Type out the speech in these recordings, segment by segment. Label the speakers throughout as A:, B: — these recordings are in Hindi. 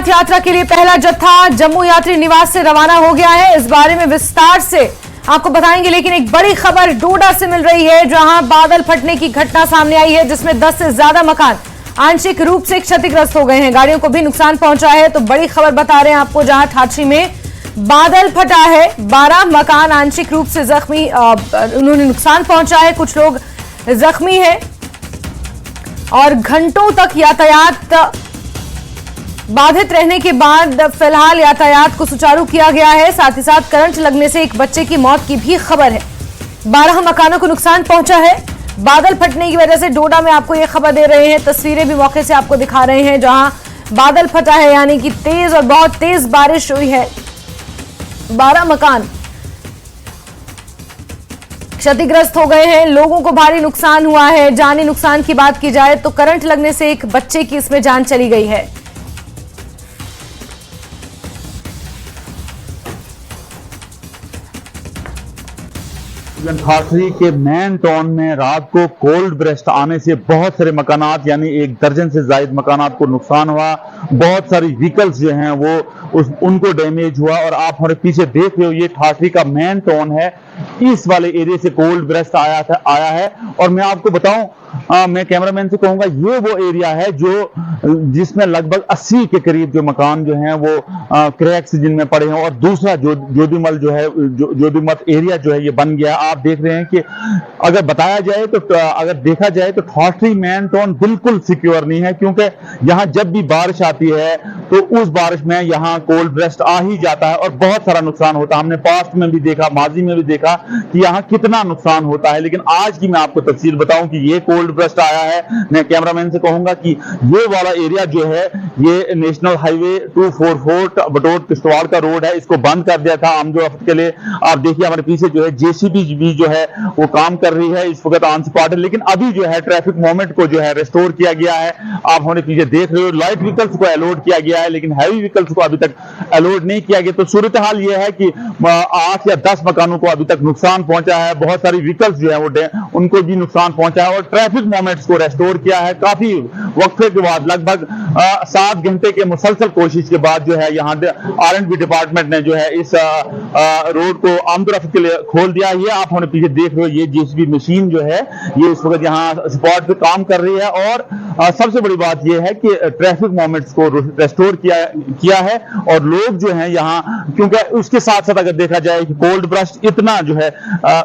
A: अमरनाथ यात्रा के लिए पहला जत्था जम्मू यात्री निवास से रवाना हो गया है। इस बारे में विस्तार से आपको बताएंगे, लेकिन एक बड़ी खबर डोडा से मिल रही है, जहां बादल फटने की घटना सामने आई है, जिसमें 10 से ज्यादा मकान आंशिक रूप से क्षतिग्रस्त हो गए हैं। गाड़ियों को भी नुकसान पहुंचा है। तो बड़ी खबर बता रहे हैं आपको, जहां ठाठरी में बादल फटा है, 12 मकान आंशिक रूप से जख्मी, उन्होंने नुकसान पहुंचा है, कुछ लोग जख्मी हैं और घंटों तक यातायात बाधित रहने के बाद फिलहाल यातायात को सुचारू किया गया है। साथ ही साथ करंट लगने से एक बच्चे की मौत की भी खबर है। 12 मकानों को नुकसान पहुंचा है बादल फटने की वजह से। डोडा में आपको यह खबर दे रहे हैं, तस्वीरें भी मौके से आपको दिखा रहे हैं, जहां बादल फटा है, यानी कि तेज और बहुत तेज बारिश हुई है। 12 मकान क्षतिग्रस्त हो गए हैं, लोगों को भारी नुकसान हुआ है। जानी नुकसान की बात की जाए तो करंट लगने से एक बच्चे की इसमें जान चली गई है।
B: ठाठरी के मेन टाउन में रात को कोल्ड ब्रेस्ट आने से बहुत सारे मकानात, यानी 1 दर्जन से ज्यादा मकानात को नुकसान हुआ। बहुत सारी व्हीकल्स जो हैं वो उनको डैमेज हुआ। और आप हमारे पीछे देख रहे हो, ये ठाठरी का मेन टाउन है। इस वाले एरिया से कोल्ड ब्रेस्ट आया है। और मैं आपको बताऊं, मैं कैमरामैन से कहूंगा, ये वो एरिया है जिसमें लगभग 80 के करीब जो मकान जो हैं वो क्रैक्स जिनमें पड़े हैं। और दूसरा जोधीमल जो है, जोधीमठ एरिया जो है ये बन गया। आप देख रहे हैं कि अगर बताया जाए तो, अगर देखा जाए तो ठाठरी मेन टाउन बिल्कुल सिक्योर नहीं है, क्योंकि यहाँ जब भी बारिश आती है तो उस बारिश में यहाँ कोल्ड ब्रेस्ट आ ही जाता है और बहुत सारा नुकसान होता है। हमने पास्ट में भी देखा, माजी में भी देखा कि यहाँ कितना नुकसान होता है। लेकिन आज की मैं आपको तफसील बताऊं कि ये कोल्ड ब्रेस्ट आया है। मैं कैमरामैन से कहूंगा कि ये वाला एरिया जो है, ये नेशनल हाईवे 244 बटोट किश्तवाड़ का रोड है, इसको बंद कर दिया था आमदो रफ्त के लिए। आप देखिए हमारे पीछे जो है जेसीबी भी जो है वो काम कर रही है इस वक्त ऑन स्पॉट है। लेकिन अभी जो है ट्रैफिक मूवमेंट को जो है रिस्टोर किया गया है। आप हमारे पीछे देख रहे हो, लाइट व्हीकल्स को अलॉट किया गया है, लेकिन हैवी व्हीकल्स को अभी तक अलॉट नहीं किया गया। तो सूरत हाल ये है कि 8 या 10 मकानों को अभी तक नुकसान पहुंचा है। बहुत सारी व्हीकल्स जो है वो उनको भी नुकसान पहुंचा है और ट्रैफिक मोमेंट्स को रेस्टोर किया है। काफी वक्फे के बाद, लगभग 7 घंटे के मुसलसल कोशिश के बाद जो है यहाँ R&B डिपार्टमेंट ने जो है इस रोड को आमदोरफ्त के लिए खोल दिया। ये आप हमारे पीछे देख रहे हो, ये जेसीबी मशीन जो है ये इस वक्त यहाँ स्पॉट पे काम कर रही है। और सबसे बड़ी बात ये है कि ट्रैफिक मोमेंट्स को रेस्टोर किया है। और लोग जो है यहाँ, क्योंकि उसके साथ साथ अगर देखा जाए कि कोल्ड ब्रेस्ट इतना जो है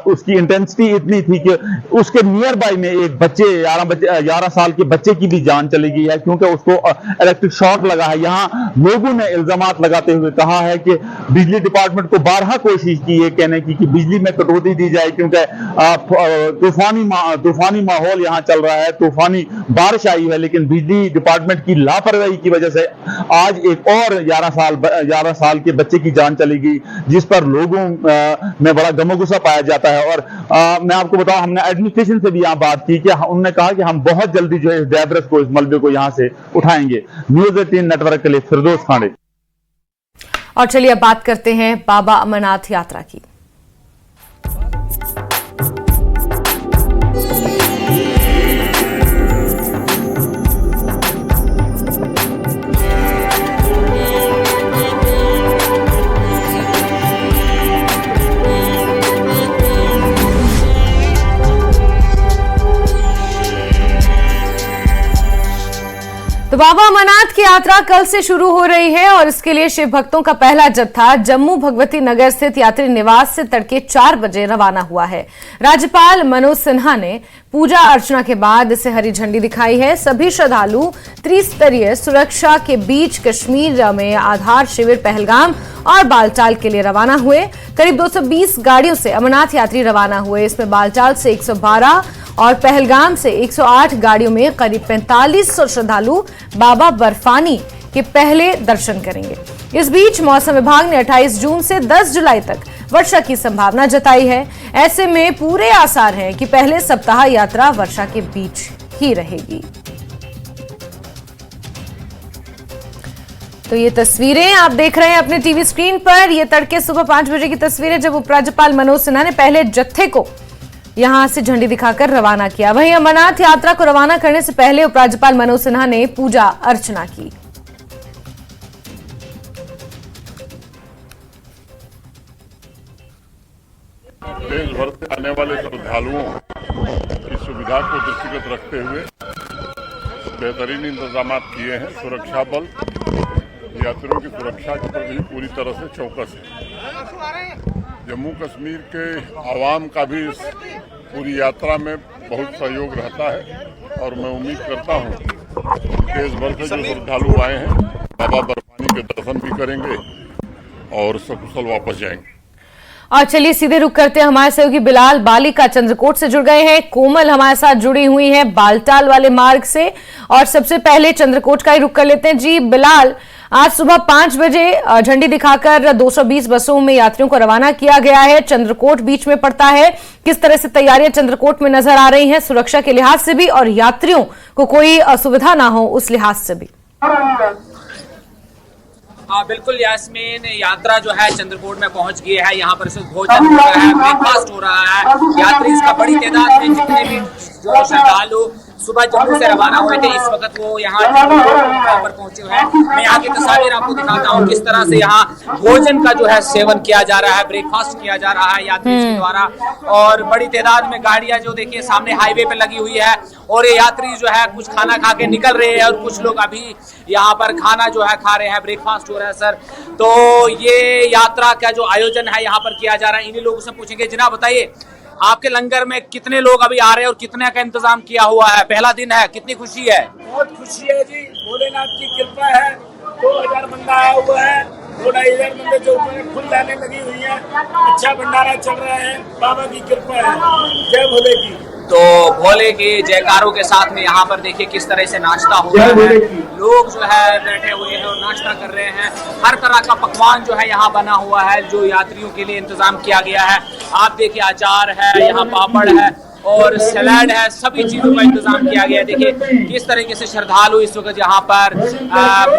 B: उसकी इंटेंसिटी इतनी थी कि उसके नियर बाय में एक बच्चे 11 साल के बच्चे की भी जान चली गई है, क्योंकि उसको इलेक्ट्रिक शॉक लगा है। यहाँ लोगों ने इल्जामात लगाते हुए कहा है कि बिजली डिपार्टमेंट को 12 कोशिश की है कहने की कि बिजली में कटौती दी जाए, क्योंकि तूफानी माहौल यहाँ चल रहा है, तूफानी बारिश आई है। लेकिन बिजली डिपार्टमेंट की लापरवाही की वजह से आज एक और 11 साल के बच्चे की जान चली गई, जिस पर लोगों में बड़ा गमगुस्सा पाया जाता है। और मैं आपको बताऊं, हमने एडमिनिस्ट्रेशन से भी यहाँ बात की कि उन्होंने कहा कि हम बहुत जल्दी जो है इस डेब्रिस को, इस मलबे को यहाँ से उठाएंगे। न्यूज़ 18 नेटवर्क के लिए फिरदौस खांडे।
A: और चलिए अब बात करते हैं बाबा अमरनाथ यात्रा की। तो बाबा अमरनाथ की यात्रा कल से शुरू हो रही है और इसके लिए शिव भक्तों का पहला जत्था जम्मू भगवती नगर स्थित यात्री निवास से तड़के 4 बजे रवाना हुआ है। राज्यपाल मनोज सिन्हा ने पूजा अर्चना के बाद इसे हरी झंडी दिखाई है। सभी श्रद्धालु त्रिस्तरीय सुरक्षा के बीच कश्मीर में आधार शिविर पहलगाम और बालटाल के लिए रवाना हुए। करीब 220 गाड़ियों से अमरनाथ यात्री रवाना हुए। इसमें बालटाल से 112 और पहलगाम से 108 गाड़ियों में करीब 4500 श्रद्धालु बाबा बर्फानी के पहले दर्शन करेंगे। इस बीच मौसम विभाग ने 28 जून से 10 जुलाई तक वर्षा की संभावना जताई है। ऐसे में पूरे आसार हैं कि पहले सप्ताह यात्रा वर्षा के बीच ही रहेगी। तो ये तस्वीरें आप देख रहे हैं अपने टीवी स्क्रीन पर। ये तड़के सुबह 5 बजे की तस्वीरें, जब उपराज्यपाल मनोज सिन्हा ने पहले जत्थे को यहां से झंडी दिखाकर रवाना किया। वहीं अमरनाथ यात्रा को रवाना करने से पहले उपराज्यपाल मनोज सिन्हा ने पूजा अर्चना की।
C: देश भर से आने वाले श्रद्धालुओं की सुविधा को दृष्टिगत रखते हुए बेहतरीन इंतजाम किए हैं। सुरक्षा बल यात्रियों की सुरक्षा के प्रति पूरी तरह से चौकस है। जम्मू कश्मीर के आवाम का भी इस पूरी यात्रा में बहुत सहयोग रहता है और मैं उम्मीद करता हूँ देश भर से जो श्रद्धालु आए हैं बाबा बर्फानी के दर्शन भी करेंगे और सकुशल वापस जाएंगे।
A: और चलिए सीधे रुक करते हैं, हमारे सहयोगी बिलाल बालिका चंद्रकोट से जुड़ गए हैं, कोमल हमारे साथ जुड़ी हुई हैं बालटाल वाले मार्ग से। और सबसे पहले चंद्रकोट का ही रुक कर लेते हैं। जी बिलाल, आज सुबह 5 बजे झंडी दिखाकर 220 बसों में यात्रियों को रवाना किया गया है। चंद्रकोट बीच में पड़ता है, किस तरह से तैयारियां चंद्रकोट में नजर आ रही हैं सुरक्षा के लिहाज से भी और यात्रियों को कोई असुविधा ना हो उस लिहाज से भी?
D: हाँ बिल्कुल यास्मीन, यात्रा जो है चंद्रकोट में पहुंच गई है। यहाँ पर सिर्फ भोजन हो रहा है, ब्रेकफास्ट हो रहा है। यात्री इसका बड़ी तादाद में जितने भी जो श्रद्धालु सुबह जम्मू से रवाना हुए थे इस वक्त वो यहाँ पर पहुंचे हुए हैं। मैं यहाँ की तस्वीर आपको दिखाता हूँ किस तरह से यहाँ भोजन का जो है सेवन किया जा रहा है, ब्रेकफास्ट किया जा रहा है यात्री के द्वारा। और बड़ी तादाद में गाड़ियां जो देखिए सामने हाईवे पे लगी हुई है और ये यात्री जो है कुछ खाना खा के निकल रहे हैं और कुछ लोग अभी यहाँ पर खाना जो है खा रहे हैं, ब्रेकफास्ट हो रहा है। सर, तो ये यात्रा का जो आयोजन है यहाँ पर किया जा रहा है, इन्हीं लोगों से पूछेंगे। जनाब बताइए, आपके लंगर में कितने लोग अभी आ रहे हैं और कितने का इंतजाम किया हुआ है? पहला दिन है, कितनी खुशी है?
E: बहुत खुशी है जी, भोलेनाथ की कृपा है। 2000 बंदा आया हुआ है, 2500 बंदे जो ऊपर फुल लाने लगी हुई है। अच्छा भंडारा चल रहा है, बाबा की कृपा है। जय भोले की।
D: तो भोले के जयकारों के साथ में यहाँ पर देखिए किस तरह से नाश्ता हो रहा है। लोग जो है बैठे हुए हैं और नाश्ता कर रहे हैं। हर तरह का पकवान जो है यहाँ बना हुआ है जो यात्रियों के लिए इंतजाम किया गया है। आप देखिए अचार है, यहाँ पापड़ है और सलाद है, सभी चीजों का इंतजाम किया गया है। देखिए किस तरीके से श्रद्धालु इस वक्त यहाँ पर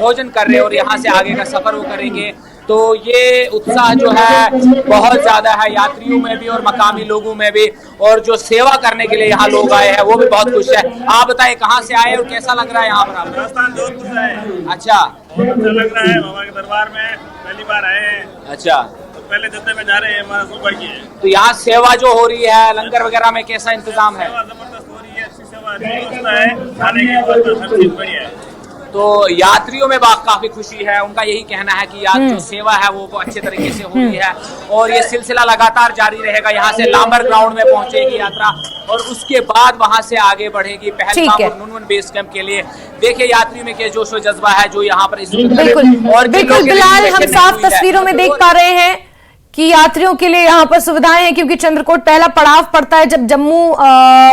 D: भोजन कर रहे हैं और यहाँ से आगे का सफर वो करेंगे। तो ये उत्साह जो है बहुत ज्यादा है यात्रियों में भी और मकामी लोगों में भी। और जो सेवा करने के लिए यहाँ लोग आए हैं वो भी बहुत खुश है। आप बताएं कहाँ से आए और कैसा लग रहा है यहाँ पर आपको?
E: राजस्थान जोधपुर से आए।
D: अच्छा,
E: बहुत अच्छा लग रहा है, बाबा के दरबार में पहली बार आए हैं।
D: अच्छा,
E: तो पहले जत्थे में जा रहे हैं, हमारा सौभाग्य है।
D: तो यहाँ सेवा जो हो रही है लंगर वगैरह में कैसा इंतजाम है?
E: जबरदस्त हो रही है, अच्छी सेवा, अच्छी व्यवस्था है, खाने की व्यवस्था सब चीज बढ़िया है।
D: तो यात्रियों में काफी खुशी है। उनका यही कहना है कि जो सेवा है वो अच्छे तरीके से हो रही है और ये सिलसिला लगातार जारी रहेगा। यहाँ से लांबर ग्राउंड में पहुंचेगी यात्रा और उसके बाद वहां से आगे बढ़ेगी पहलगाम और नुनवन बेस कैंप के लिए। देखिए यात्रियों में क्या जोश व जज्बा है जो यहाँ पर
A: बिल्कुल बिलाल, हम साफ तस्वीरों में देख पा रहे हैं कि यात्रियों के लिए यहाँ पर सुविधाएं हैं क्योंकि चंद्रकोट पहला पड़ाव पड़ता है। जब जम्मू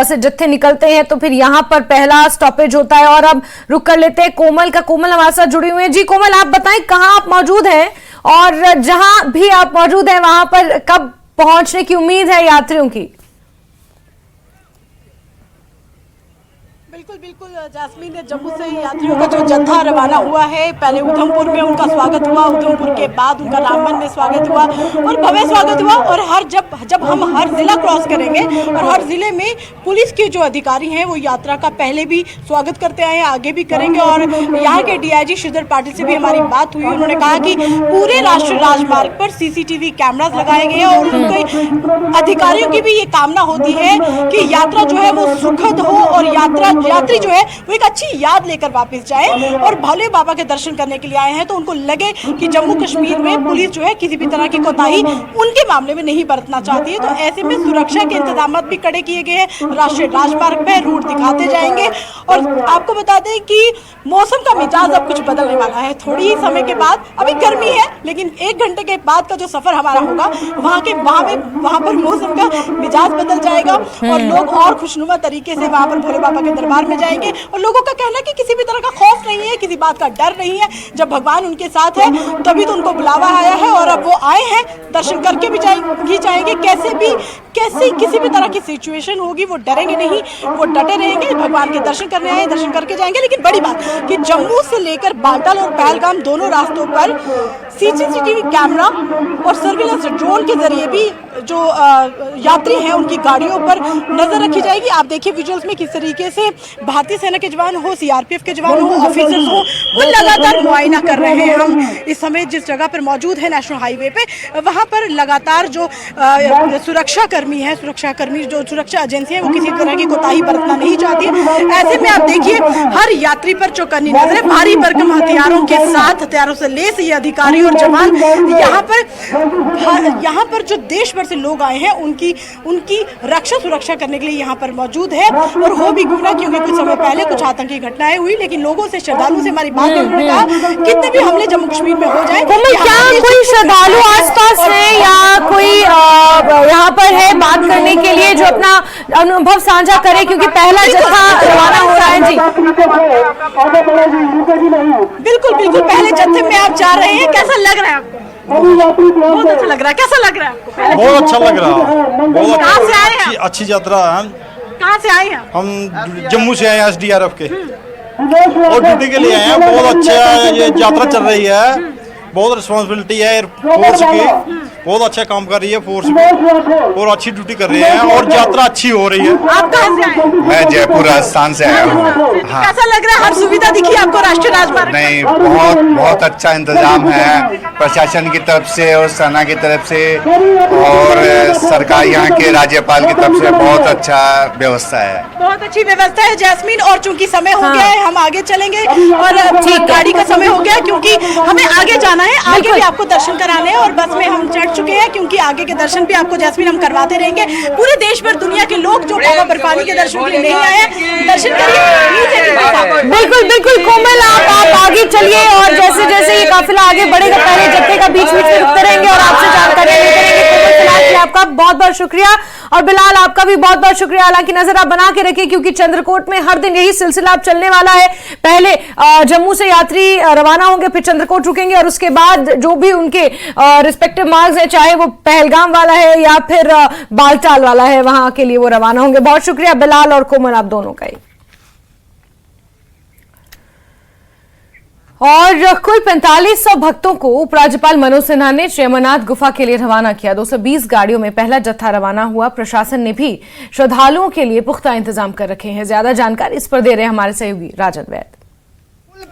A: से जत्थे निकलते हैं तो फिर यहाँ पर पहला स्टॉपेज होता है। और अब रुक कर लेते हैं कोमल का। कोमल हमारे साथ जुड़ी हुई है। जी कोमल, आप बताएं कहाँ आप मौजूद हैं और जहां भी आप मौजूद हैं वहां पर कब पहुंचने की उम्मीद है यात्रियों की?
F: बिल्कुल बिल्कुल जास्मीन, जम्मू से यात्रियों का जो जत्था रवाना हुआ है, पहले उधमपुर में उनका स्वागत हुआ, उधमपुर के बाद उनका रामबन में स्वागत हुआ और भव्य स्वागत हुआ। और जब हम हर जिला क्रॉस करेंगे और हर जिले में पुलिस के जो अधिकारी हैं वो यात्रा का पहले भी स्वागत करते आए हैं, आगे भी करेंगे। और यहाँ के DIG श्रीधर पाटिल से भी हमारी बात हुई। उन्होंने कहा कि पूरे राष्ट्रीय राजमार्ग पर CCTV कैमरास लगाए गए हैं और उनके अधिकारियों की भी ये कामना होती है कि यात्रा जो है वो सुखद हो और यात्री जो है वो एक अच्छी याद लेकर वापस जाए। और भोले बाबा के दर्शन करने के लिए आए हैं तो उनको लगे कि जम्मू कश्मीर में पुलिस जो है किसी भी तरह की कोताही उनके मामले में नहीं बरतना चाहती है। तो ऐसे में सुरक्षा के इंतजाम भी कड़े किए गए हैं। राष्ट्रीय राजमार्ग पे रूट दिखाते जाएंगे। और आपको बता दें कि मौसम का मिजाज अब कुछ बदलने वाला है। थोड़ी ही समय के बाद, अभी गर्मी है लेकिन 1 घंटे के बाद का जो सफर हमारा होगा वहाँ पर मौसम का मिजाज बदल जाएगा और लोग और खुशनुमा तरीके से वहाँ पर भोले बाबा के दरबार में जाएंगे। और लोगों का कहना है कि किसी भी तरह का खौफ नहीं है, किसी बात का डर नहीं है। जब भगवान उनके साथ है तभी तो उनको बुलावा आया है और अब वो आए हैं, दर्शन करके भी जाएंगे। कैसे किसी भी तरह की सिचुएशन होगी वो डरेंगे नहीं, वो डटे रहेंगे। भगवान के दर्शन करने आए, दर्शन करके जाएंगे। लेकिन बड़ी बात कि जम्मू से लेकर बालटाल और पहलगाम दोनों रास्तों पर सीसीटीवी कैमरा और सर्विलेंस ड्रोन के जरिए भी जो यात्री हैं उनकी गाड़ियों पर नजर रखी जाएगी। आप देखिए विजुअल्स में किस तरीके से भारतीय सेना के जवान हो, सीआरपीएफ के जवान हो, ऑफिसर्स हो, वो लगातार मुआयना कर रहे हैं। हम इस समय जिस जगह पर मौजूद है नेशनल हाईवे पे, वहाँ पर लगातार जो सुरक्षा कर्मी जो सुरक्षा एजेंसी है वो किसी तरह की कोताही बरतना नहीं चाहती है। ऐसे में आप देखिए हर यात्री पर चौकन्नी नजर है, भारी भरकम हथियारों के साथ, हथियारों से लेस ये अधिकारी और जवान यहाँ पर जो देश भर से लोग आए हैं उनकी रक्षा सुरक्षा करने के लिए यहाँ पर मौजूद है। और हो भी गुना क्योंकि कुछ समय पहले कुछ आतंकी घटनाएं हुई, लेकिन लोगों से, श्रद्धालुओं से हमारी बात उन्होंने कहा कितने भी हमले जम्मू कश्मीर में हो जाए,
A: क्या कोई श्रद्धालु आसपास है या कोई यहाँ पर है बात करने के लिए जो अपना अनुभव साझा करे, क्योंकि पहला जत्था रवाना हो रहा है। जी
F: बिल्कुल बिल्कुल, पहले जत्थे में आप जा रहे हैं, कैसा लग रहा है आपको? बहुत अच्छा लग रहा है। कैसा लग रहा है आपको?
G: बहुत अच्छा लग रहा है। बहुत
F: कहाँ से आए हैं?
G: अच्छी यात्रा है।
F: कहाँ से आए हैं?
G: हम जम्मू से आए हैं, SDRF के, और ड्यूटी के लिए आए हैं। बहुत अच्छा ये यात्रा चल रही है, बहुत रिस्पॉन्सिबिलिटी है फोर्स की, बहुत अच्छा काम कर रही है फोर्स भी, और अच्छी ड्यूटी कर रहे हैं, और यात्रा अच्छी हो रही है।
F: आप कहाँ से आए?
H: मैं जयपुर राजस्थान से आया हूँ। हाँ।
F: कैसा लग रहा है? हर सुविधा दिखी आपको राष्ट्रीय राजमार्ग?
H: नहीं, बहुत अच्छा इंतजाम है प्रशासन की तरफ से और सेना की तरफ से, और सरकार यहाँ के राज्यपाल की तरफ से बहुत अच्छा व्यवस्था है।
F: बहुत अच्छी व्यवस्था है जैस्मीन। और चूंकि समय हो गया है, हम आगे चलेंगे और गाड़ी का समय हो गया क्योंकि हमें आगे जाना है, आगे भी आपको दर्शन कराने हैं। और बस में हम चढ़ चुके हैं क्योंकि आगे के दर्शन भी आपको जैस्मीन हम करवाते रहेंगे। पूरे देश भर दुनिया के लोग जो बाबा बर्फानी के दर्शन के लिए नहीं आए, दर्शन करिए।
A: बिल्कुल बिल्कुल कोमल, आप आगे चलिए और जैसे जैसे ये काफिला आगे बढ़ेगा पहले जत्थे का बीच बीच में रुकते रहेंगे और आपसे जानकारी लेते रहेंगे। आपका बहुत बहुत शुक्रिया, और बिलाल आपका भी बहुत बहुत शुक्रिया। हालांकि नजर आप बना के रखिए क्योंकि चंद्रकोट में हर दिन यही सिलसिला अब चलने वाला है। पहले जम्मू से यात्री रवाना होंगे, फिर चंद्रकोट रुकेंगे, और उसके बाद जो भी उनके रिस्पेक्टिव मार्ग्स है, चाहे वो पहलगाम वाला है या फिर बालटाल वाला है, वहां के लिए वो रवाना होंगे। बहुत शुक्रिया बिलाल और कोमल, आप दोनों का ही। और कुल 4500 भक्तों को उपराज्यपाल मनोज सिन्हा ने श्री अमरनाथ गुफा के लिए रवाना किया। 220 गाड़ियों में पहला जत्था रवाना हुआ। प्रशासन ने भी श्रद्धालुओं के लिए पुख्ता इंतजाम कर रखे हैं। ज्यादा जानकारी इस पर दे रहे हैं हमारे सहयोगी राजन वैद।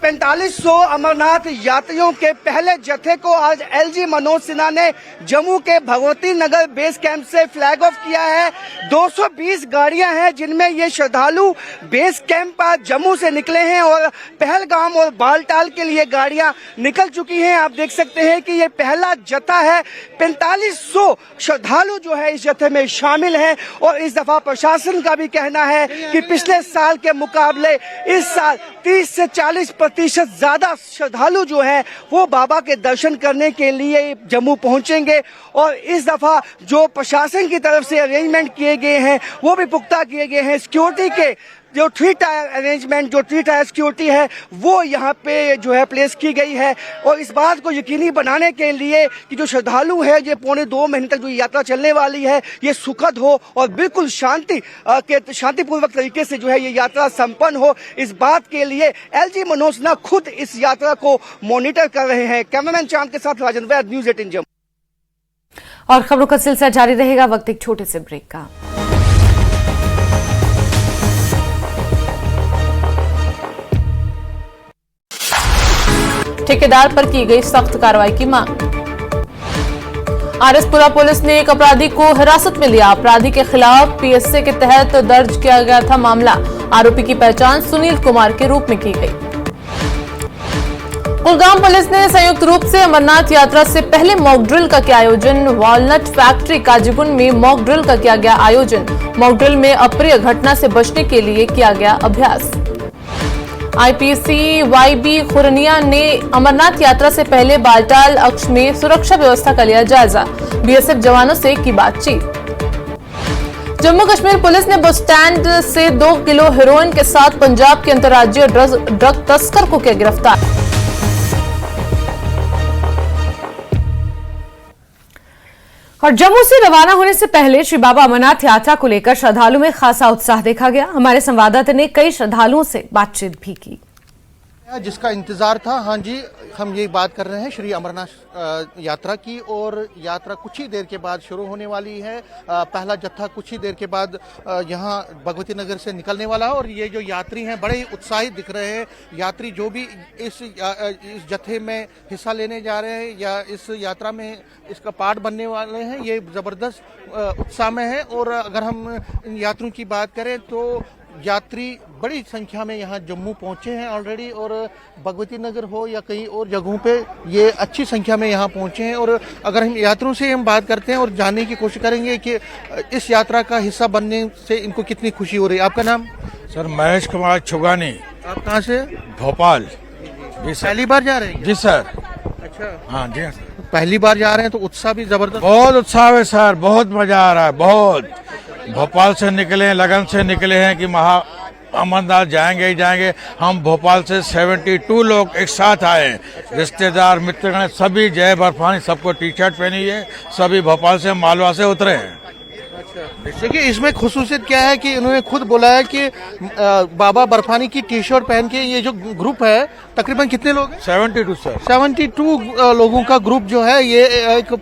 I: 4500 अमरनाथ यात्रियों के पहले जत्थे को आज एलजी मनोज सिन्हा ने जम्मू के भगवती नगर बेस कैंप से फ्लैग ऑफ किया है। 220 गाड़ियां हैं जिनमें ये श्रद्धालु बेस कैंप जम्मू से निकले हैं और पहलगाम और बालटाल के लिए गाड़ियां निकल चुकी हैं। आप देख सकते हैं कि ये पहला जत्था है। 4500 श्रद्धालु जो है इस जत्थे में शामिल हैं, और इस दफा प्रशासन का भी कहना है कि पिछले साल के मुकाबले इस साल 30 से 40% ज्यादा श्रद्धालु जो है वो बाबा के दर्शन करने के लिए जम्मू पहुंचेंगे। और इस दफा जो प्रशासन की तरफ से अरेंजमेंट किए गए हैं वो भी पुख्ता किए गए हैं। सिक्योरिटी के जो 3 टायर अरेंजमेंट, जो 3 टायर सिक्योरिटी है वो यहाँ पे जो है प्लेस की गई है। और इस बात को यकीनी बनाने के लिए कि जो श्रद्धालु है ये पौने 2 महीने तक जो यात्रा चलने वाली है ये सुखद हो और बिल्कुल शांतिपूर्वक तरीके से जो है ये यात्रा संपन्न हो, इस बात के लिए एलजी मनोज सिन्हा खुद इस यात्रा को मॉनिटर कर रहे हैं। कैमरामैन चांद के साथ राजन वैद, न्यूज़ 18 जम्मू।
A: और खबरों का सिलसिला जारी रहेगा, वक्त एक छोटे से ब्रेक का।
J: ठेकेदार पर की गई सख्त कार्रवाई की मांग। आरएसपुरा पुलिस ने एक अपराधी को हिरासत में लिया। अपराधी के खिलाफ पीएसए के तहत दर्ज किया गया था मामला। आरोपी की पहचान सुनील कुमार के रूप में की गई। कुलगाम पुलिस ने संयुक्त रूप से अमरनाथ यात्रा से पहले मॉक ड्रिल का किया आयोजन। वॉलनट फैक्ट्री काजीगुंड में मॉक ड्रिल का किया गया आयोजन। मॉक ड्रिल में अप्रिय घटना से बचने के लिए किया गया अभ्यास। आईपीसी वाईबी खुरनिया ने अमरनाथ यात्रा से पहले बालटाल अक्ष में सुरक्षा व्यवस्था का लिया जायजा। बीएसएफ जवानों से की बातचीत। जम्मू कश्मीर पुलिस ने बस स्टैंड से 2 किलो हेरोइन के साथ पंजाब के अंतर्राज्यीय ड्रग तस्कर को किया गिरफ्तार।
A: और जम्मू से रवाना होने से पहले श्री बाबा अमरनाथ यात्रा को लेकर श्रद्धालुओं में खासा उत्साह देखा गया। हमारे संवाददाता ने कई श्रद्धालुओं से बातचीत भी की।
K: जिसका इंतजार था। हाँ जी, हम यही बात कर रहे हैं श्री अमरनाथ यात्रा की, और यात्रा कुछ ही देर के बाद शुरू होने वाली है। पहला जत्था कुछ ही देर के बाद यहाँ भगवती नगर से निकलने वाला है, और ये जो यात्री हैं बड़े ही उत्साहित दिख रहे हैं। यात्री जो भी इस जत्थे में हिस्सा लेने जा रहे हैं या इस यात्रा में इसका पार्ट बनने वाले हैं, ये ज़बरदस्त उत्साह में है। और अगर हम इन यात्रियों की बात करें तो यात्री बड़ी संख्या में यहाँ जम्मू पहुँचे हैं ऑलरेडी, और भगवती नगर हो या कहीं और जगहों पे ये अच्छी संख्या में यहाँ पहुँचे हैं। और अगर हम यात्रियों से हम बात करते हैं और जानने की कोशिश करेंगे कि इस यात्रा का हिस्सा बनने से इनको कितनी खुशी हो रही है। आपका नाम?
L: सर महेश कुमार छुगानी।
K: आप कहाँ से?
L: भोपाल। जी सर।
K: पहली बार जा रहे हैं?
L: जी सर।
K: अच्छा,
L: हाँ जी।
K: पहली बार जा रहे हैं तो उत्साह भी जबरदस्त?
L: बहुत उत्साह है सर, बहुत मजा आ रहा है, बहुत। भोपाल से निकले, लगन से निकले हैं कि अमरनाथ जाएंगे ही जाएंगे। हम भोपाल से 72 लोग एक साथ आए, रिश्तेदार मित्रगण सभी, जय बर्फानी सबको टी शर्ट पहनी है, सभी भोपाल से मालवा से उतरे हैं।
K: देखिए, इसमें खुसूसियत क्या है कि इन्होंने खुद बोला है कि बाबा बर्फानी की टी शर्ट पहन के ये जो ग्रुप है, तकरीबन कितने लोग हैं?
L: 72 सर।
K: 72 लोगों का ग्रुप जो है, ये एक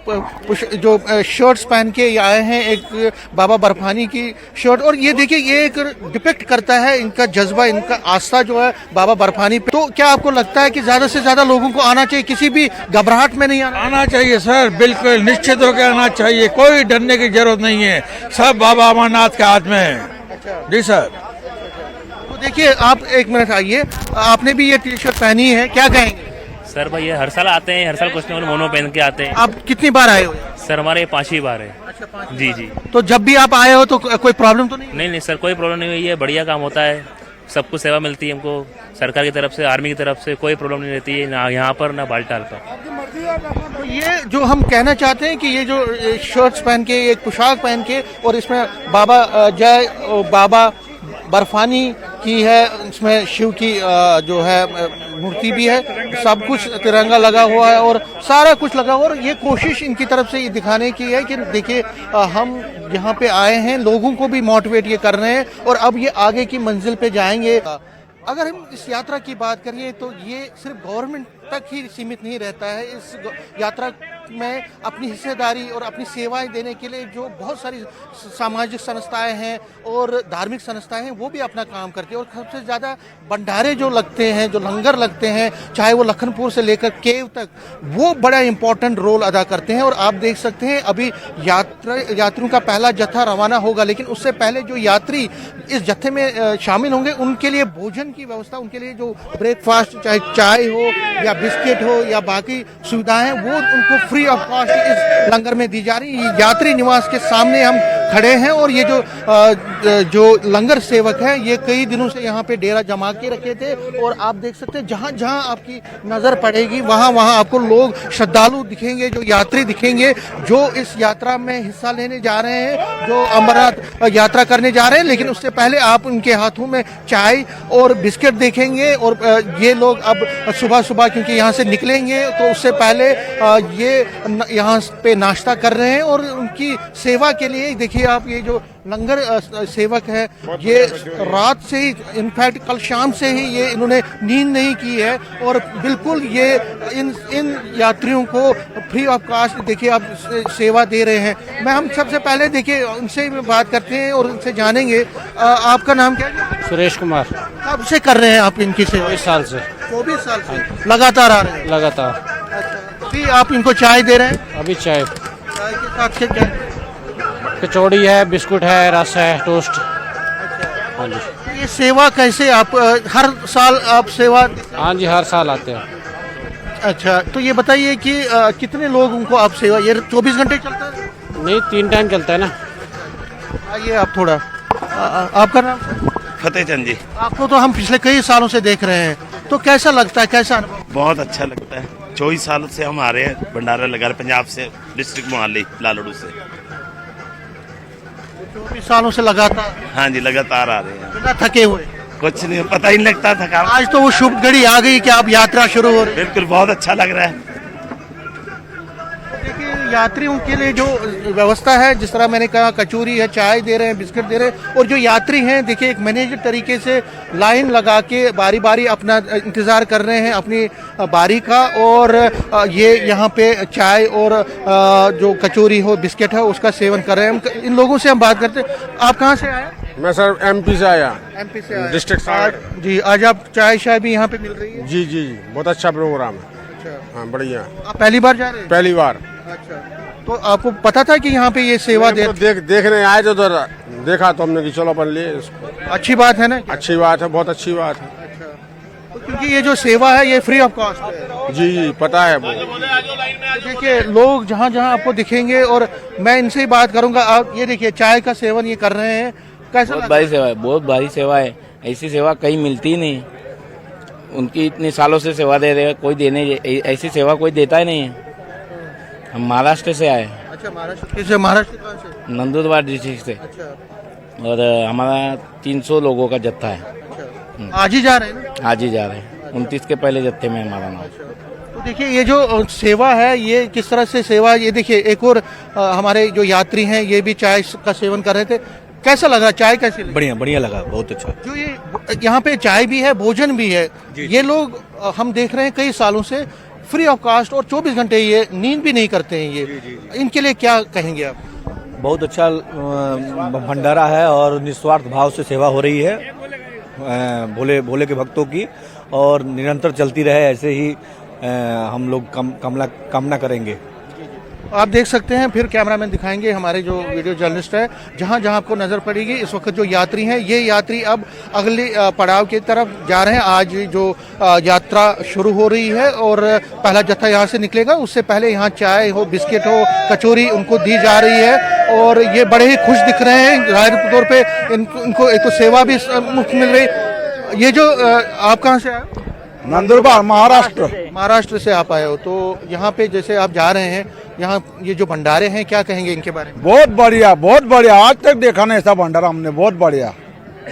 K: जो शर्ट्स पहन के आए हैं, एक बाबा बर्फानी की शर्ट। और ये देखिए, ये एक डिपेक्ट करता है इनका जज्बा, इनका आस्था जो है बाबा बर्फानी पे। तो क्या आपको लगता है कि ज्यादा से ज्यादा लोगों को आना चाहिए, किसी भी घबराहट में नहीं आना
L: चाहिए? सर बिल्कुल निश्चित होकर आना चाहिए, कोई डरने की जरूरत नहीं है, सब बाबा अमरनाथ के हाथ में है। जी सर।
K: तो देखिए, आप एक मिनट आइए, आपने भी ये टी शर्ट पहनी है, क्या कहेंगे?
M: सर भाई, ये हर साल आते हैं, हर साल कुछ न कुछ मोनो पहन के आते हैं।
K: आप कितनी बार आए हो?
M: सर हमारे 5वीं बार है।
K: अच्छा,
M: जी जी।
K: तो जब भी आप आए हो तो कोई प्रॉब्लम तो नहीं?
M: नहीं सर, कोई प्रॉब्लम नहीं हुई है, बढ़िया काम होता है, सबको सेवा मिलती है हमको सरकार की तरफ से, आर्मी की तरफ से, कोई प्रॉब्लम नहीं रहती है, ना यहाँ पर ना बालटाल पर।
K: तो ये जो हम कहना चाहते हैं कि ये जो शर्ट्स पहन के, एक पोशाक पहन के, और इसमें बाबा जय बाबा बर्फानी की है, इसमें शिव की जो है मूर्ति भी है, सब कुछ तिरंगा लगा हुआ है और सारा कुछ लगा हुआ। और ये कोशिश इनकी तरफ से ये दिखाने की है कि देखिए, हम यहाँ पे आए हैं, लोगों को भी मोटिवेट ये कर रहे हैं, और अब ये आगे की मंजिल पे जाएंगे। अगर हम इस यात्रा की बात करें तो ये सिर्फ गवर्नमेंट तक ही सीमित नहीं रहता है। इस यात्रा में अपनी हिस्सेदारी और अपनी सेवाएं देने के लिए जो बहुत सारी सामाजिक संस्थाएं हैं और धार्मिक संस्थाएं हैं, वो भी अपना काम करती हैं। और सबसे ज़्यादा भंडारे जो लगते हैं, जो लंगर लगते हैं, चाहे वो लखनपुर से लेकर केव तक, वो बड़ा इंपॉर्टेंट रोल अदा करते हैं। और आप देख सकते हैं, अभी यात्रियों का पहला जत्था रवाना होगा, लेकिन उससे पहले जो यात्री इस जत्थे में शामिल होंगे, उनके लिए भोजन की व्यवस्था, उनके लिए जो ब्रेकफास्ट, चाहे चाय हो या बिस्किट हो या बाकी सुविधाएं, वो उनको फ्री ऑफ कॉस्ट इस लंगर में दी जा रही है। यात्री निवास के सामने हम खड़े हैं, और ये जो लंगर सेवक है, ये कई दिनों से यहाँ पे डेरा जमा के रखे थे। और आप देख सकते हैं, जहाँ जहाँ आपकी नजर पड़ेगी, वहाँ वहाँ आपको लोग, श्रद्धालु दिखेंगे, जो यात्री दिखेंगे, जो इस यात्रा में हिस्सा लेने जा रहे हैं, जो अमरनाथ यात्रा करने जा रहे हैं। लेकिन उससे पहले आप उनके हाथों में चाय और बिस्किट देखेंगे। और ये लोग अब सुबह सुबह क्योंकि यहाँ से निकलेंगे, तो उससे पहले ये यहाँ पे नाश्ता कर रहे हैं। और उनकी सेवा के लिए देखिए आप, ये जो लंगर सेवक है, ये रात से ही, इनफैक्ट कल शाम से ही ये इन्होंने नींद नहीं की है, और बिल्कुल ये इन यात्रियों को फ्री ऑफ कास्ट देखिए आप सेवा दे रहे हैं। मैं हम सबसे पहले देखिए उनसे बात करते हैं और उनसे जानेंगे। आपका नाम क्या है?
N: सुरेश कुमार।
K: कब से कर रहे हैं आप इनकी सेवा?
N: 24 साल से।
K: 24 साल से लगातार आ रहे हैं?
N: लगातार।
K: अभी आप इनको चाय दे रहे हैं?
N: अभी चाय
K: के साथ क्या?
N: कचौड़ी है, बिस्कुट है, रस है, टोस्ट। हाँ जी।
K: ये सेवा कैसे, आप हर साल आप सेवा?
N: हाँ जी, हर साल आते हैं।
K: अच्छा, तो ये बताइए कि कितने लोगों को आप सेवा, ये 24 घंटे चलता है?
N: नहीं, 3 टाइम चलता है ना।
K: आइए आप थोड़ा, आपका नाम?
O: फतेह चंद जी।
K: आपको तो हम पिछले कई सालों से देख रहे हैं, तो कैसा लगता है, कैसा अनुभव?
O: बहुत अच्छा लगता है। 24 साल से हम आ रहे हैं, भंडारा लगा रहे, पंजाब से, डिस्ट्रिक्ट मोहाली लालड़ू से।
K: 24 सालों से लगातार?
O: हाँ जी, लगातार आ रहे हैं।
K: बिना थके हुए?
O: कुछ नहीं, पता ही नहीं लगता थका।
K: आज तो वो शुभ घड़ी आ गई कि आप यात्रा शुरू हो रही है।
O: बिल्कुल, बहुत अच्छा लग रहा है।
K: देखिए, यात्रियों के लिए जो व्यवस्था है, जिस तरह मैंने कहा कचौरी है, चाय दे रहे हैं, बिस्किट दे रहे हैं, और जो यात्री हैं देखिए एक मैनेजर तरीके से लाइन लगा के बारी बारी अपना इंतज़ार कर रहे हैं अपनी बारी का। और ये यहाँ पे चाय और जो कचौरी हो, बिस्किट है, उसका सेवन कर रहे हैं। इन लोगों से हम बात करते हैं। आप कहाँ से आए?
P: मैं सर एमपी से आया।
K: एमपी से आया,
P: डिस्ट्रिक्ट साइड।
K: जी, आज आप चाय शाय भी यहाँ पे मिल रही है?
P: जी जी, बहुत अच्छा प्रोग्राम है। हाँ, बढ़िया।
K: आप पहली बार जा रहे हैं?
P: पहली बार।
K: अच्छा, तो आपको पता था कि यहाँ पे ये सेवा
P: देखने आए थे, उधर देखा तो हमने कि चलो अपन लिए।
K: अच्छी बात है ना?
P: अच्छी बात है, बहुत अच्छी बात है।
K: तो क्योंकि ये जो सेवा है ये फ्री ऑफ कॉस्ट है।
P: जी जी, पता है।
K: देखिए लोग जहाँ जहाँ आपको दिखेंगे, और मैं इनसे ही बात करूँगा। आप ये देखिए चाय का सेवन ये कर रहे हैं, कैसा?
Q: बहुत भारी सेवा है, बहुत भारी सेवा है। ऐसी सेवा कहीं मिलती ही नहीं। उनकी इतने सालों से सेवा दे रहे हैं, कोई देने ऐसी सेवा कोई देता ही नहीं है। हम महाराष्ट्र से आए।
K: अच्छा, महाराष्ट्र से? महाराष्ट्र कहाँ से?
Q: नंदुरबार डिस्ट्रिक्ट से।
K: अच्छा।
Q: और हमारा 300 लोगों का जत्था है।
K: आज ही जा रहे हैं ना?
Q: आज ही जा रहे हैं। 29 के पहले जत्थे में हमारा नाम।
K: तो देखिए ये जो सेवा है ये किस तरह से सेवा, ये देखिए एक और हमारे जो यात्री हैं ये भी चाय का सेवन कर रहे थे। कैसा लगा? चाय कैसी लगी?
R: बढ़िया, बढ़िया लगा, बहुत अच्छा।
K: जो ये यहाँ पे चाय भी है, भोजन भी है, ये लोग हम देख रहे हैं कई सालों से फ्री ऑफ कास्ट, और 24 घंटे ये नींद भी नहीं करते हैं ये। इनके लिए क्या कहेंगे आप?
R: बहुत अच्छा भंडारा है और निस्वार्थ भाव से सेवा हो रही है भोले भोले के भक्तों की, और निरंतर चलती रहे ऐसे ही हम लोग कामना करेंगे।
K: आप देख सकते हैं, फिर कैमरामैन दिखाएंगे, हमारे जो वीडियो जर्नलिस्ट है, जहां जहां आपको नजर पड़ेगी इस वक्त जो यात्री हैं, ये यात्री अब अगले पड़ाव की तरफ जा रहे हैं। आज जो यात्रा शुरू हो रही है और पहला जत्था यहां से निकलेगा, उससे पहले यहां चाय हो, बिस्किट हो, कचौरी उनको दी जा रही है, और ये बड़े ही खुश दिख रहे हैं। जाहिर तौर पे इनको एक तो सेवा भी मुफ्त मिल रही। ये जो आप कहाँ से आए?
P: नंदुरबार, महाराष्ट्र।
K: महाराष्ट्र से आप आए हो, तो यहाँ पे जैसे आप जा रहे हैं, यहाँ ये जो भंडारे हैं क्या कहेंगे इनके बारे में?
P: बहुत बढ़िया, बहुत बढ़िया। आज तक देखा नहीं ऐसा भंडारा हमने, बहुत बढ़िया।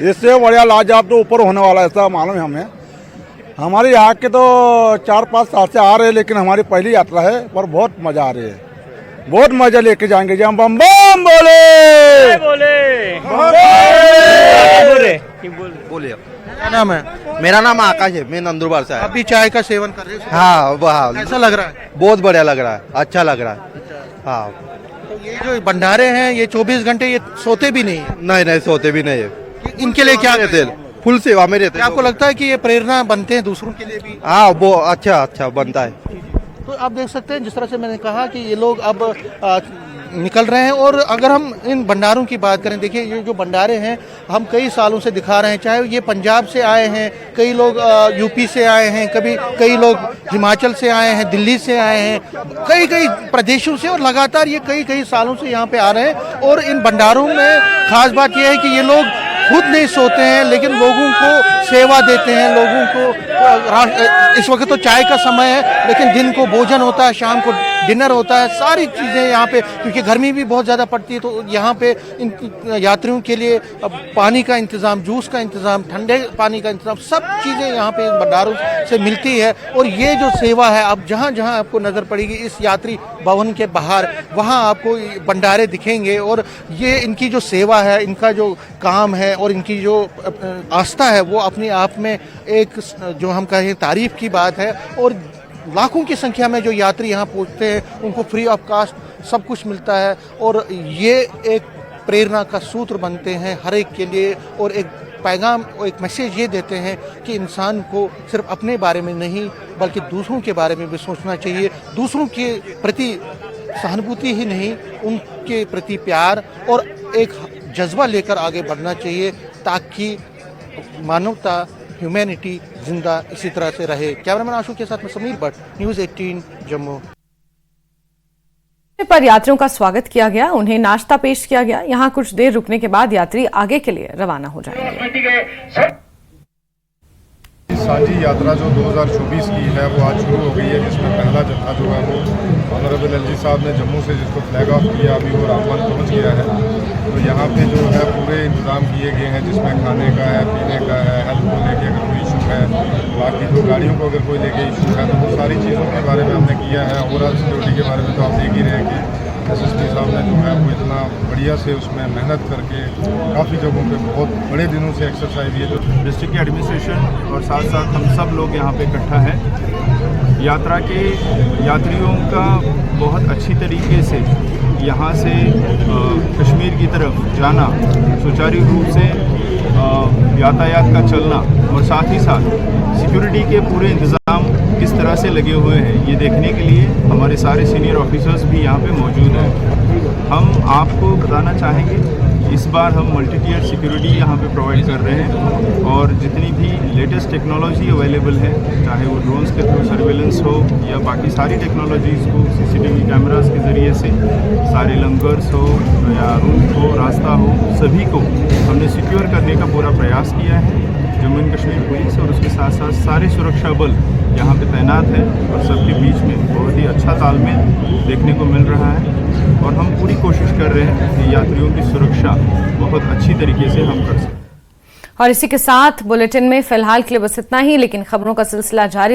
P: इससे बढ़िया लाजवाब तो ऊपर होने वाला है, ऐसा मालूम है हमें। हमारे यहाँ के तो 4-5 साल से आ रहे हैं, लेकिन हमारी पहली यात्रा है, पर बहुत मजा आ रही है। बहुत मजा लेके जाएंगे। जब बम बम बोले
K: बोले। क्या नाम है?
S: मेरा नाम आकाश है, मैं नंदुरबार से आया।
K: अभी चाय का सेवन कर रहे हैं?
S: हाँ, वाह।
K: कैसा लग रहा है?
S: बहुत बढ़िया लग रहा है, अच्छा लग रहा है। हाँ,
K: तो ये जो भंडारे हैं ये 24 घंटे ये सोते भी नहीं है?
S: नहीं, सोते भी नहीं है।
K: इनके लिए क्या
S: रहते हैं? फुल सेवा में रहते हैं।
K: आपको लगता है कि ये प्रेरणा बनते हैं दूसरों के लिए भी?
S: हाँ, वो अच्छा बनता है।
K: तो आप देख सकते हैं जिस तरह से मैंने कहा कि ये लोग अब निकल रहे हैं। और अगर हम इन भंडारों की बात करें, देखिए ये जो भंडारे हैं हम कई सालों से दिखा रहे हैं, चाहे ये पंजाब से आए हैं, कई लोग यूपी से आए हैं, कई लोग हिमाचल से आए हैं, दिल्ली से आए हैं, कई प्रदेशों से, और लगातार ये कई सालों से यहाँ पे आ रहे हैं। और इन भंडारों में खास बात यह है कि ये लोग खुद नहीं सोते हैं, लेकिन लोगों को सेवा देते हैं। लोगों को इस वक्त तो चाय का समय है, लेकिन दिन को भोजन होता है, शाम को डिनर होता है, सारी चीज़ें यहाँ पे, क्योंकि गर्मी भी बहुत ज़्यादा पड़ती है, तो यहाँ पे इन यात्रियों के लिए पानी का इंतज़ाम, जूस का इंतज़ाम, ठंडे पानी का इंतज़ाम, सब चीज़ें यहाँ पे भंडारों से मिलती है। और ये जो सेवा है, अब जहाँ जहाँ आपको नज़र पड़ेगी इस यात्री भवन के बाहर, वहाँ आपको भंडारे दिखेंगे। और ये इनकी जो सेवा है, इनका जो काम है और इनकी जो आस्था है, वो अपने आप में एक जो हम कहें तारीफ की बात है। और लाखों की संख्या में जो यात्री यहाँ पहुँचते हैं उनको फ्री ऑफ कास्ट सब कुछ मिलता है, और ये एक प्रेरणा का सूत्र बनते हैं हर एक के लिए। और एक पैगाम और एक मैसेज ये देते हैं कि इंसान को सिर्फ अपने बारे में नहीं बल्कि दूसरों के बारे में भी सोचना चाहिए। दूसरों के प्रति सहानुभूति ही नहीं, उनके प्रति प्यार और एक जज्बा लेकर आगे बढ़ना चाहिए, ताकि मानवता, ह्यूमैनिटी जिंदा इसी तरह से रहे। कैमरामैन आशु के साथ में समीर भट्ट, न्यूज़ 18 जम्मू।
A: पर यात्रियों का स्वागत किया गया, उन्हें नाश्ता पेश किया गया। यहाँ कुछ देर रुकने के बाद यात्री आगे के लिए रवाना हो जाएंगे।
T: साझी यात्रा जो 2024 की है वो आज शुरू हो गई है, जिसमें पहला जत्था जो है वो ऑनरेबल एलजी साहब ने जम्मू से जिसको फ्लैग ऑफ किया, अभी वो रामबन पहुंच गया है। तो यहाँ पे जो है पूरे इंतजाम किए गए हैं, जिसमें खाने का है, पीने का है, हेल्थ को लेके अगर कोई इशू है, बाकी जो गाड़ियों को अगर कोई लेके इशू है तो वो सारी चीज़ों के बारे में हमने किया है। ओवरऑल सिक्योरिटी के बारे में तो आप देख ही रहे हैं कि SSP साहब ने जो है वो इतना बढ़िया से उसमें मेहनत करके काफ़ी जगहों पे बहुत बड़े दिनों से एक्सरसाइज ये जो
U: डिस्ट्रिक्ट की एडमिनिस्ट्रेशन और साथ साथ हम सब लोग यहाँ पे इकट्ठा हैं। यात्रा के यात्रियों का बहुत अच्छी तरीके से यहाँ से कश्मीर की तरफ जाना, सुचारू रूप से यातायात का चलना और साथ ही साथ सिक्योरिटी के पूरे इंतज़ाम किस तरह से लगे हुए हैं ये देखने के लिए हमारे सारे सीनियर ऑफिसर्स भी यहाँ पे मौजूद हैं। हम आपको बताना चाहेंगे इस बार हम मल्टी टियर सिक्योरिटी यहाँ पे प्रोवाइड कर रहे हैं और जितनी भी लेटेस्ट टेक्नोलॉजी अवेलेबल है, चाहे वो ड्रोन्स के थ्रू सर्वेलेंस हो या बाकी सारी टेक्नोलॉजीज़ को CCTV कैमरास के ज़रिए से सारे लंगर्स हो या रूट हो, रास्ता हो, सभी को हमने सिक्योर करने का पूरा प्रयास किया है। जम्मू एंड कश्मीर पुलिस और उसके साथ साथ सारे सुरक्षा बल यहाँ पे तैनात है और सबके बीच में बहुत ही अच्छा तालमेल देखने को मिल रहा है और हम पूरी कोशिश कर रहे हैं कि यात्रियों की सुरक्षा बहुत अच्छी तरीके से हम कर सकें।
A: और इसी के साथ बुलेटिन में फिलहाल के लिए बस इतना ही, लेकिन खबरों का सिलसिला जारी